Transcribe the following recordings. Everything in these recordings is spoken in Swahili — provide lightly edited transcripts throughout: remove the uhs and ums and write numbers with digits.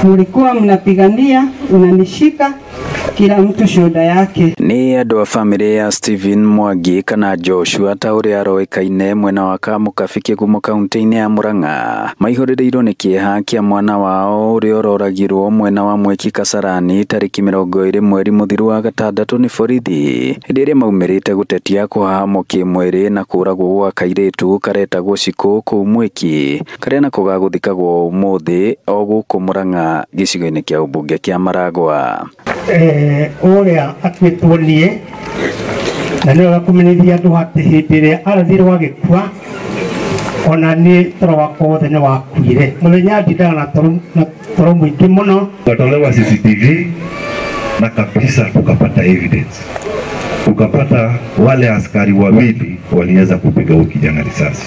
Mulikuwa mnapigania, unanishika kila mtu shoda yake. Ni andũ a family ya Stephen Mwangi kana Joshua ta ũrĩa aroĩkaine mwena wa Kamukabi Kĩgumo kaunti-inĩ ya Murang'a maihũrĩrĩirwo nĩ kĩeha kĩa mwana wao ũrĩa ũroragirwo mwena wa Mweki Kasarani tarĩki 20 mweri mũthiru wa gatandatũ nĩ borithi hĩndĩ ĩrĩa maumĩrĩte gũtetia kũhahamwo kĩmwĩrĩ na kũragwo gwa kairĩtu karetagwo Cikũ kũu Mweki karĩa nako gagũthikagwo ũmũthĩ o gũkũ Murang'a gĩcigo-inĩ kĩa ũmbunge kĩa Maragwa. Oria atwitwo nie na nä gakumenithia andå atä hä ndä ä rä a arathirwo agäkua ona nä toro wakwa wothe nä wakuire muthenya ndindaga na toro må ingä må no tukatolewa CCTV na kabisa tukapata evidence, tukapata wale askari wawili waliweza kupiga huyu kijana risasi.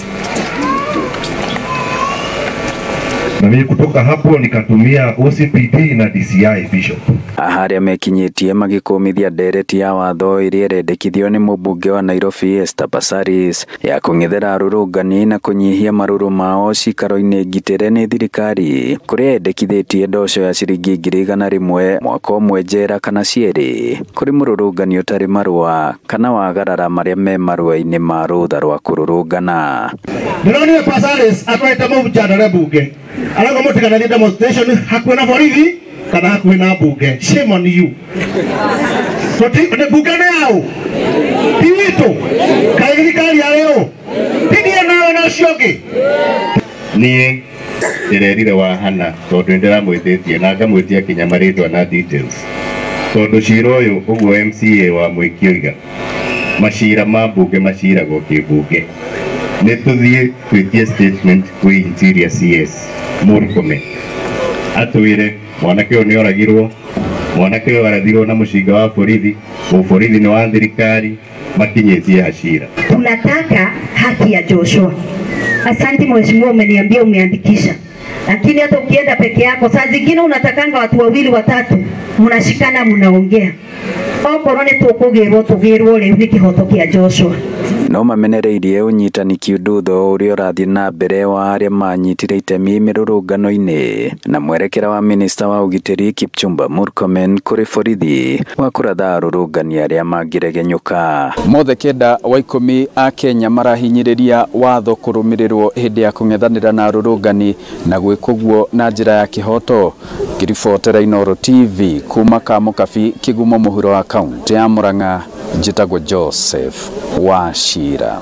Na mimi kutoka hapo nikatumia OCPD na DCI Bishop. Aharia mekinyitie magĩkũmithia ndereti ya watho ĩrĩa ĩrendekithio nĩ mũmbunge wa Nairobi Esther Passaris ya kũng'ethera arũrũngani na kũnyihia marũrũ mao cikaro-inĩ ngitĩre nĩ thirikari kũrĩa yendekithĩtie ndoco ya ciringi 100 mwaka ũmwe njera kana cierĩ kũrĩ mũrũrũngani ũtarĩ marũa kana wagarara marĩa me marũa-inĩ ma rũtha rwa kũrũrũngana. Ndĩronire Passaris atwaĩte mũbunge mbunge arago mũtiganĩrie demonstration hakuhĩ na borithi kana hakuhĩ na mbunge. Shame on you. Nĩ mbunge nĩ yao ti witũ kaĩ thirikari yarĩo tigie nawe na ũcio ũngĩ. Niĩ ndĩrerire Wahana tondũ ndĩramwĩtĩtie na ngamwĩtia kinya marĩtwa na details tondũ cira ũyũ ũguo MCA wa Mweki oiga macira ma mbunge maciragwo kĩmbunge. Nĩ tũthiĩ twĩtie statement kwĩ Interior CS Murkomen atwĩre mwanake ũyũ nĩ oragirwo, mwanake ũyũ arathirwo na mũcinga wa borithi, borithi nĩ wa thirikari makinyĩtie hacira. Tunataka haki ya Joshua. Asante mheshimiwa, umeniambia umeandikisha, lakini hata ukienda peke yako saa zingine unatakanga watu wawili watatu mnashikana mnaongea. Okorwo nĩ tũkũgĩrwo rĩu nĩ kĩhoto kĩa Joshua. No mamenereirie ũnyitani kiundutho ũrĩa ũrathiĩ na mbere wa arĩa manyitire itemi mĩrũrũngano-inĩ na mwerekera wa minista wa ũgitĩri Kipchumba Murkomen kũrĩ borithi wa kũratha arũrũngani arĩa mangĩregenyũka. Mothe kenda wa 10 a Kenya marahinyĩrĩria watho kũrũmĩrĩrwo hĩndĩ ya kũng'ethanĩra na arũrũngani na gwĩka ũguo na njĩra ya kĩhoto. Ngĩribotera Inooro TV kuma Kamukabi Kĩgumo mũhuro wa kaunti ya Murang'a, njĩtagwo Joseph Wachira.